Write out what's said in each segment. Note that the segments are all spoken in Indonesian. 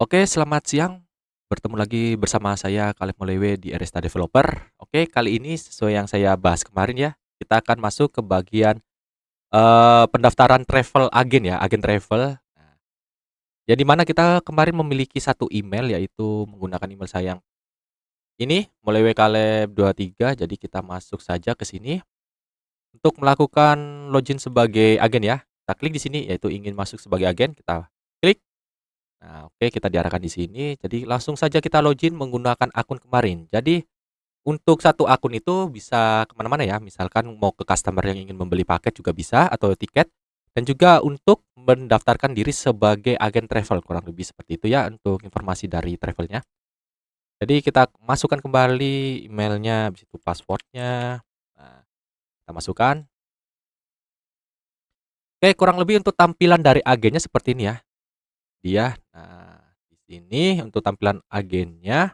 Oke, selamat siang. Bertemu lagi bersama saya Kaleb Molewe di Arista Developer. Oke, kali ini sesuai yang saya bahas kemarin ya, kita akan masuk ke bagian, pendaftaran travel agen ya, agen travel. Nah, yang di mana kita kemarin memiliki satu email, yaitu menggunakan email saya yang ini, molewekaleb23. Jadi kita masuk saja ke sini untuk melakukan login sebagai agen ya. Kita klik di sini, yaitu ingin masuk sebagai agen, kita klik. Nah, oke, kita diarahkan di sini. Jadi langsung saja kita login menggunakan akun kemarin. Jadi untuk satu akun itu bisa kemana-mana ya. Misalkan mau ke customer yang ingin membeli paket juga bisa atau tiket, dan juga untuk mendaftarkan diri sebagai agen travel, kurang lebih seperti itu ya untuk informasi dari travelnya. Jadi kita masukkan kembali emailnya, habis itu passwordnya. Nah, kita masukkan. Oke, kurang lebih untuk tampilan dari agennya seperti ini ya. Dia, nah, di sini untuk tampilan agennya.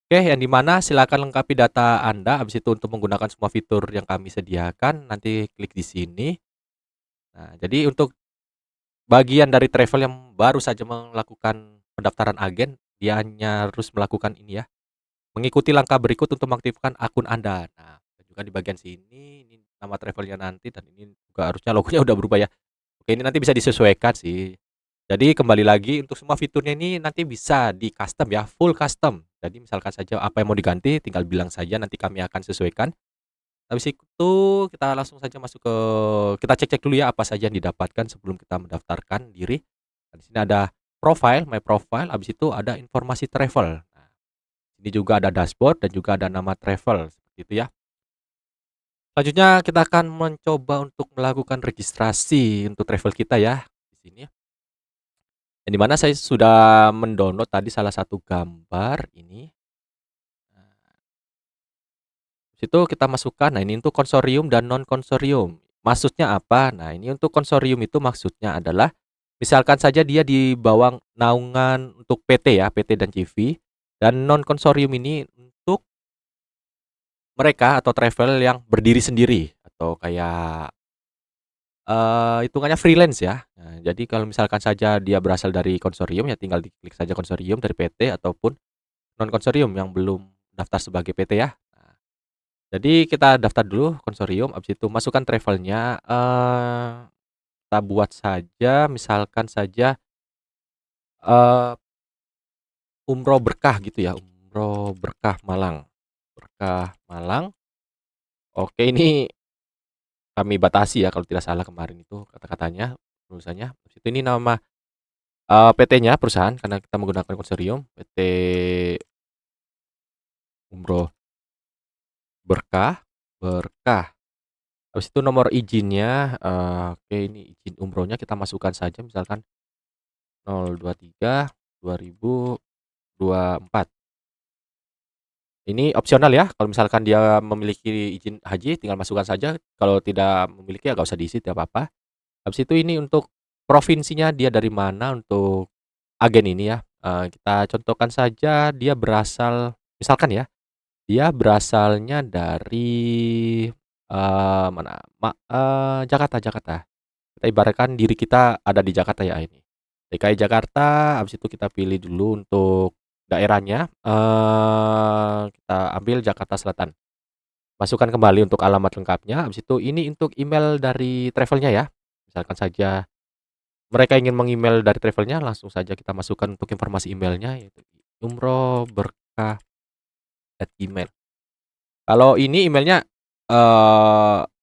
Oke, yang di mana silakan lengkapi data Anda, habis itu untuk menggunakan semua fitur yang kami sediakan, nanti klik di sini. Nah, jadi untuk bagian dari travel yang baru saja melakukan pendaftaran agen, dia hanya harus melakukan ini ya, mengikuti langkah berikut untuk mengaktifkan akun Anda. Nah, dan juga di bagian sini, ini nama travelnya nanti, dan ini juga harusnya logonya udah berubah ya. Oke, ini nanti bisa disesuaikan sih. Jadi kembali lagi untuk semua fiturnya ini nanti bisa di-custom ya, full custom. Jadi misalkan saja apa yang mau diganti tinggal bilang saja, nanti kami akan sesuaikan. Habis itu kita langsung saja masuk ke, kita cek-cek dulu ya apa saja yang didapatkan sebelum kita mendaftarkan diri. Nah, di sini ada profile, my profile, habis itu ada informasi travel. Nah, ini juga ada dashboard dan juga ada nama travel seperti itu ya. Selanjutnya kita akan mencoba untuk melakukan registrasi untuk travel kita ya di sini. Yang di mana saya sudah mendownload tadi salah satu gambar ini. Nah, di situ kita masukkan, nah ini untuk konsorium dan non konsorium. Maksudnya apa? Nah, ini untuk konsorium itu maksudnya adalah misalkan saja dia di bawah naungan untuk PT ya, PT dan CV, dan non konsorium ini untuk mereka atau travel yang berdiri sendiri atau kayak, hitungannya freelance ya. Nah, jadi kalau misalkan saja dia berasal dari konsorium, ya tinggal diklik saja konsorium dari PT ataupun non konsorium yang belum daftar sebagai PT ya. Nah, jadi kita daftar dulu konsorium, habis itu masukkan travelnya, kita buat saja misalkan saja, eee, umroh berkah gitu ya, umroh berkah Malang, berkah Malang. Oke, ini kami batasi ya kalau tidak salah kemarin itu kata-katanya, tulisannya. Habis itu ini nama, PT-nya, perusahaan, karena kita menggunakan konsorium, PT Umroh Berkah, Berkah. Habis itu nomor izinnya, oke, ini izin umrohnya kita masukkan saja misalkan 023 2024. Ini opsional ya, kalau misalkan dia memiliki izin haji tinggal masukkan saja, kalau tidak memiliki ya nggak usah diisi, tidak apa-apa. Habis itu ini untuk provinsinya dia dari mana untuk agen ini ya, kita contohkan saja dia berasal, misalkan ya, dia berasalnya dari, Jakarta, Jakarta. Kita ibaratkan diri kita ada di Jakarta ya ini. DKI Jakarta, habis itu kita pilih dulu untuk daerahnya, kita ambil Jakarta Selatan. Masukkan kembali untuk alamat lengkapnya, habis itu ini untuk email dari travelnya ya. Misalkan saja mereka ingin meng-email dari travelnya, langsung saja kita masukkan untuk informasi emailnya, yaitu umrohberkah@gmail. Kalau ini emailnya,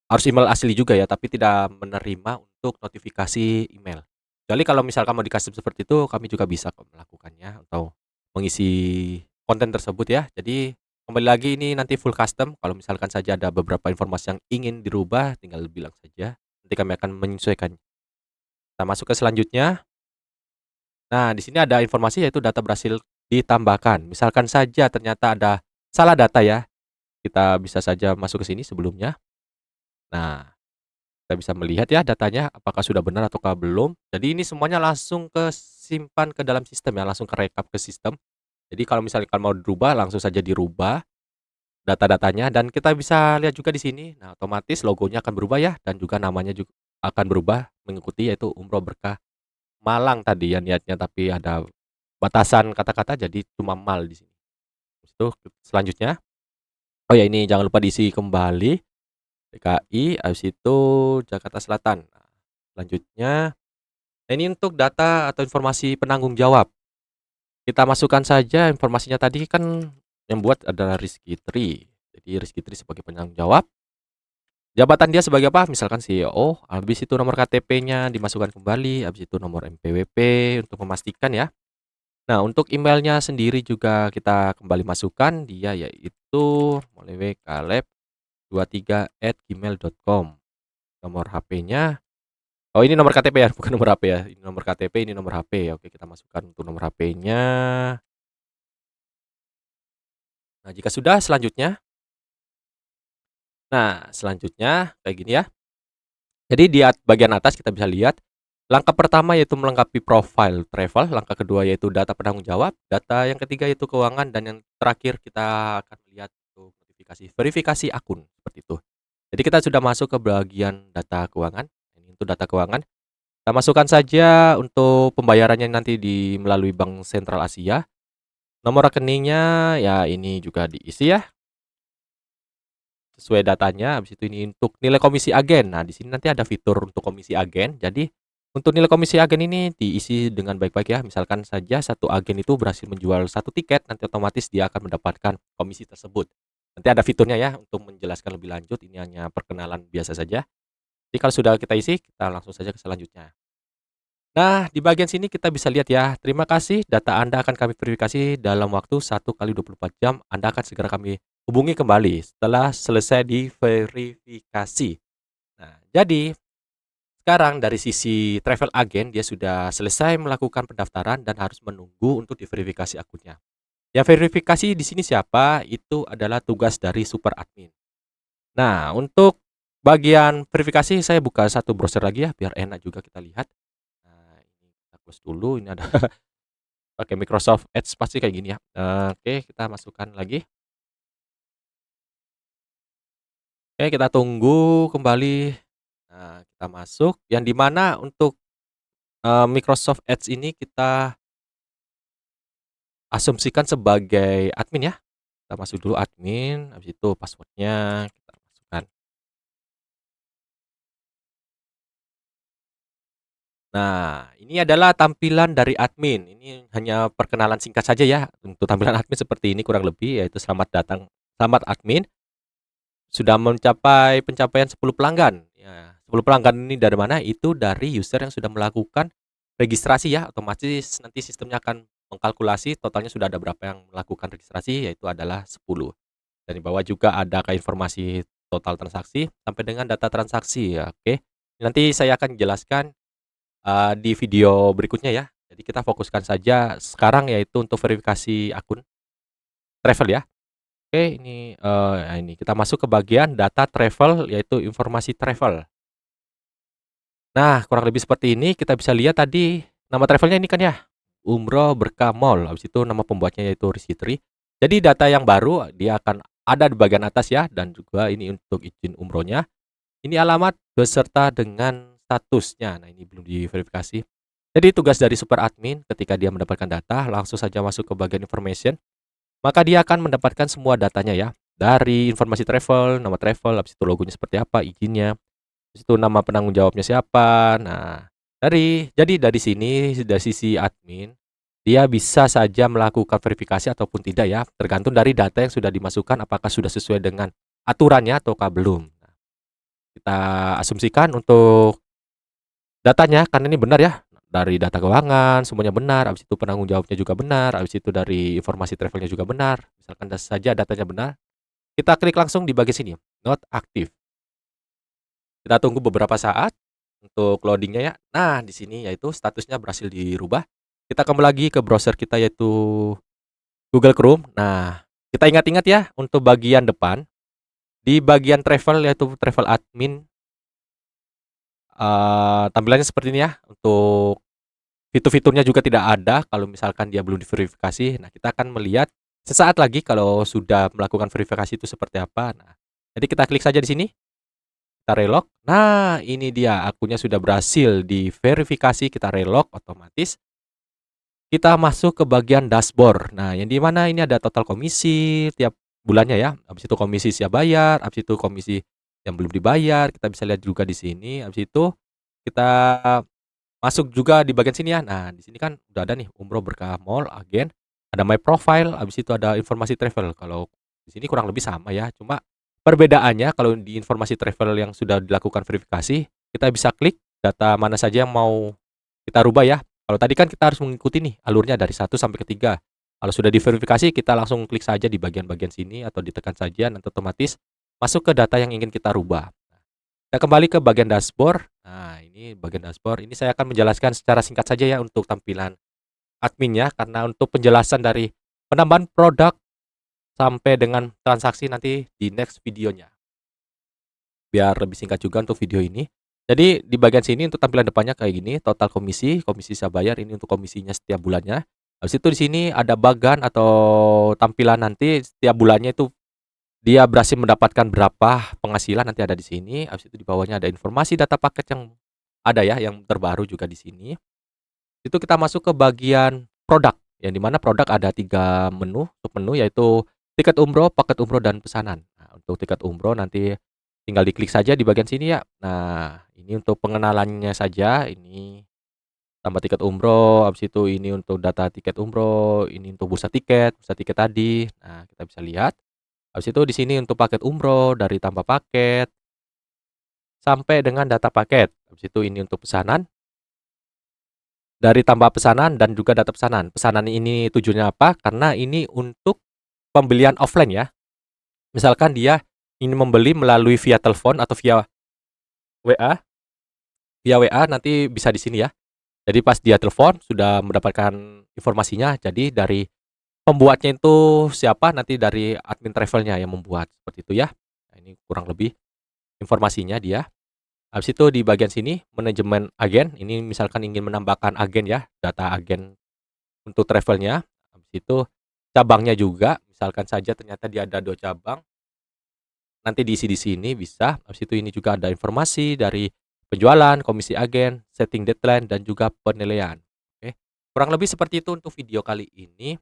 harus email asli juga ya, tapi tidak menerima untuk notifikasi email. Kecuali kalau misalkan mau di-custom seperti itu, kami juga bisa kok melakukannya atau mengisi konten tersebut ya. Jadi kembali lagi ini nanti full custom, kalau misalkan saja ada beberapa informasi yang ingin dirubah, tinggal bilang saja, nanti kami akan menyesuaikan. Kita masuk ke selanjutnya. Nah, di sini ada informasi yaitu data berhasil ditambahkan. Misalkan saja ternyata ada salah data ya, kita bisa saja masuk ke sini sebelumnya. Nah, kita bisa melihat ya datanya apakah sudah benar ataukah belum. Jadi ini semuanya langsung ke simpan ke dalam sistem ya, langsung ke rekap ke sistem. Jadi kalau misalkan mau dirubah langsung saja dirubah data-datanya, dan kita bisa lihat juga di sini. Nah, otomatis logonya akan berubah ya, dan juga namanya juga akan berubah mengikuti, yaitu Umroh Berkah Malang tadi ya niatnya, tapi ada batasan kata-kata jadi cuma mal di sini. Habis itu selanjutnya, oh ya ini jangan lupa diisi kembali DKI, habis itu Jakarta Selatan. Nah, selanjutnya, ini untuk data atau informasi penanggung jawab. Kita masukkan saja informasinya tadi kan yang buat adalah Rizky Tri. Jadi Rizky Tri sebagai penanggung jawab. Jabatan dia sebagai apa? Misalkan CEO, habis itu nomor KTP-nya dimasukkan kembali, habis itu nomor NPWP untuk memastikan ya. Nah, untuk emailnya sendiri juga kita kembali masukkan, dia yaitu molewkaleb23@gmail.com. Nomor HP-nya, oh ini nomor KTP ya, bukan nomor HP ya. Ini nomor KTP, ini nomor HP. Oke, kita masukkan untuk nomor HP-nya. Nah, jika sudah selanjutnya, selanjutnya kayak gini ya. Jadi di bagian atas kita bisa lihat langkah pertama yaitu melengkapi profil travel, langkah kedua yaitu data penanggung jawab, data yang ketiga yaitu keuangan, dan yang terakhir kita akan melihat untuk verifikasi akun seperti itu. Jadi kita sudah masuk ke bagian data keuangan. Ini untuk data keuangan. Kita masukkan saja untuk pembayarannya nanti melalui Bank Sentral Asia. Nomor rekeningnya ya ini juga diisi ya sesuai datanya. Habis itu ini untuk nilai komisi agen. Nah, di sini nanti ada fitur untuk komisi agen. Jadi untuk nilai komisi agen ini diisi dengan baik-baik ya. Misalkan saja satu agen itu berhasil menjual satu tiket, nanti otomatis dia akan mendapatkan komisi tersebut. Nanti ada fiturnya ya untuk menjelaskan lebih lanjut. Ini hanya perkenalan biasa saja. Jadi kalau sudah kita isi, kita langsung saja ke selanjutnya. Nah, di bagian sini kita bisa lihat ya. Terima kasih, data Anda akan kami verifikasi dalam waktu 1 kali 24 jam. Anda akan segera kami hubungi kembali setelah selesai diverifikasi. Nah, jadi sekarang dari sisi travel agent dia sudah selesai melakukan pendaftaran dan harus menunggu untuk diverifikasi akunnya. Yang verifikasi di sini siapa? Itu adalah tugas dari super admin. Nah, untuk bagian verifikasi saya buka satu browser lagi ya biar enak juga kita lihat. Nah, ini kita close dulu. Ini ada pakai Microsoft Edge pasti kayak gini ya. Oke, kita masukkan lagi. Oke, kita tunggu kembali. Nah, kita masuk yang dimana untuk Microsoft Edge ini kita asumsikan sebagai admin ya. Kita masuk dulu admin, habis itu passwordnya kita masukkan. Nah, ini adalah tampilan dari admin. Ini hanya perkenalan singkat saja ya. Untuk tampilan admin seperti ini kurang lebih, yaitu selamat datang, selamat admin. Sudah mencapai pencapaian 10 pelanggan. Ya, 10 pelanggan ini dari mana? Itu dari user yang sudah melakukan registrasi ya. Otomatis nanti sistemnya akan mengkalkulasi totalnya sudah ada berapa yang melakukan registrasi, yaitu adalah 10. Dan di bawah juga ada kayak informasi total transaksi sampai dengan data transaksi ya. Oke. Nanti saya akan jelaskan di video berikutnya ya. Jadi kita fokuskan saja sekarang yaitu untuk verifikasi akun travel ya. Oke, ini kita masuk ke bagian data travel yaitu informasi travel. Nah, kurang lebih seperti ini kita bisa lihat tadi nama travelnya ini kan ya. Umroh Berkah Mall. Habis itu nama pembuatnya yaitu Risitri. Jadi data yang baru dia akan ada di bagian atas ya dan juga ini untuk izin umrohnya. Ini alamat beserta dengan statusnya. Nah, ini belum diverifikasi. Jadi tugas dari super admin ketika dia mendapatkan data langsung saja masuk ke bagian information. Maka dia akan mendapatkan semua datanya ya. Dari informasi travel, nama travel, habis itu logonya seperti apa, izinnya, habis itu nama penanggung jawabnya siapa. Nah, jadi dari sini dari sisi admin dia bisa saja melakukan verifikasi ataupun tidak ya, tergantung dari data yang sudah dimasukkan apakah sudah sesuai dengan aturannya ataukah belum. Nah, kita asumsikan untuk datanya karena ini benar ya. Dari data keuangan semuanya benar, habis itu penanggung jawabnya juga benar, habis itu dari informasi travelnya juga benar. Misalkan saja datanya benar, kita klik langsung di bagian sini, not active. Kita tunggu beberapa saat untuk loadingnya ya. Nah, di sini yaitu statusnya berhasil dirubah. Kita kembali lagi ke browser kita yaitu Google Chrome. Nah, kita ingat-ingat ya untuk bagian depan di bagian travel yaitu travel admin, tampilannya seperti ini ya. Untuk fitur-fiturnya juga tidak ada kalau misalkan dia belum diverifikasi. Nah, kita akan melihat sesaat lagi kalau sudah melakukan verifikasi itu seperti apa. Nah, jadi kita klik saja di sini. Kita relog. Nah, ini dia akunnya sudah berhasil diverifikasi, kita relog otomatis. kita masuk ke bagian dashboard. Nah, yang di mana ini ada total komisi tiap bulannya ya, habis itu komisi siap bayar, habis itu komisi yang belum dibayar, kita bisa lihat juga di sini, habis itu kita masuk juga di bagian sini ya. Nah, di sini kan udah ada nih umroh berkah mall, agen, ada my profile, habis itu ada informasi travel. Kalau di sini kurang lebih sama ya, cuma perbedaannya kalau di informasi travel yang sudah dilakukan verifikasi, kita bisa klik data mana saja yang mau kita rubah ya. Kalau tadi kan kita harus mengikuti nih alurnya dari 1 sampai ke 3. Kalau sudah diverifikasi, kita langsung klik saja di bagian-bagian sini atau ditekan saja, nanti otomatis masuk ke data yang ingin kita rubah. Kita kembali ke bagian dashboard. Nah, ini bagian dashboard. Ini saya akan menjelaskan secara singkat saja ya untuk tampilan adminnya, karena untuk penjelasan dari penambahan produk sampai dengan transaksi nanti di next videonya. Biar lebih singkat juga untuk video ini. Jadi di bagian sini untuk tampilan depannya kayak gini, total komisi, komisi siap bayar ini untuk komisinya setiap bulannya. Habis itu di sini ada bagan atau tampilan nanti setiap bulannya itu dia berhasil mendapatkan berapa penghasilan nanti ada di sini. Habis itu di bawahnya ada informasi data paket yang ada ya, yang terbaru juga di sini. Itu kita masuk ke bagian produk, yang dimana produk ada 3 menu, submenu yaitu tiket umroh, paket umroh, dan pesanan. Nah, untuk tiket umroh nanti tinggal diklik saja di bagian sini ya. Nah, ini untuk pengenalannya saja, ini tambah tiket umroh, habis itu ini untuk data tiket umroh, ini untuk bursa tiket tadi. Nah, kita bisa lihat. Habis itu di sini untuk paket umroh, dari tambah paket sampai dengan data paket. Habis itu ini untuk pesanan, dari tambah pesanan dan juga data pesanan. Pesanan ini tujuannya apa? Karena ini untuk pembelian offline ya. Misalkan dia ingin membeli melalui via telepon atau via WA, nanti bisa di sini ya. Jadi pas dia telepon sudah mendapatkan informasinya. Jadi dari pembuatnya itu siapa, nanti dari admin travelnya yang membuat seperti itu ya. Nah, ini kurang lebih informasinya dia. Habis itu di bagian sini manajemen agen. Ini misalkan ingin menambahkan agen ya, data agen untuk travelnya. Habis itu cabangnya juga, misalkan saja ternyata dia ada 2 cabang, nanti diisi di sini bisa. Habis itu ini juga ada informasi dari penjualan, komisi agen, setting deadline, dan juga penilaian. Oke, kurang lebih seperti itu untuk video kali ini.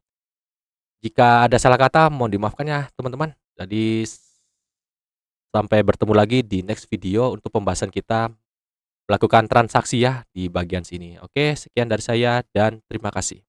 Jika ada salah kata mohon dimaafkan ya teman-teman. Jadi sampai bertemu lagi di next video untuk pembahasan kita melakukan transaksi ya di bagian sini. Oke, sekian dari saya dan terima kasih.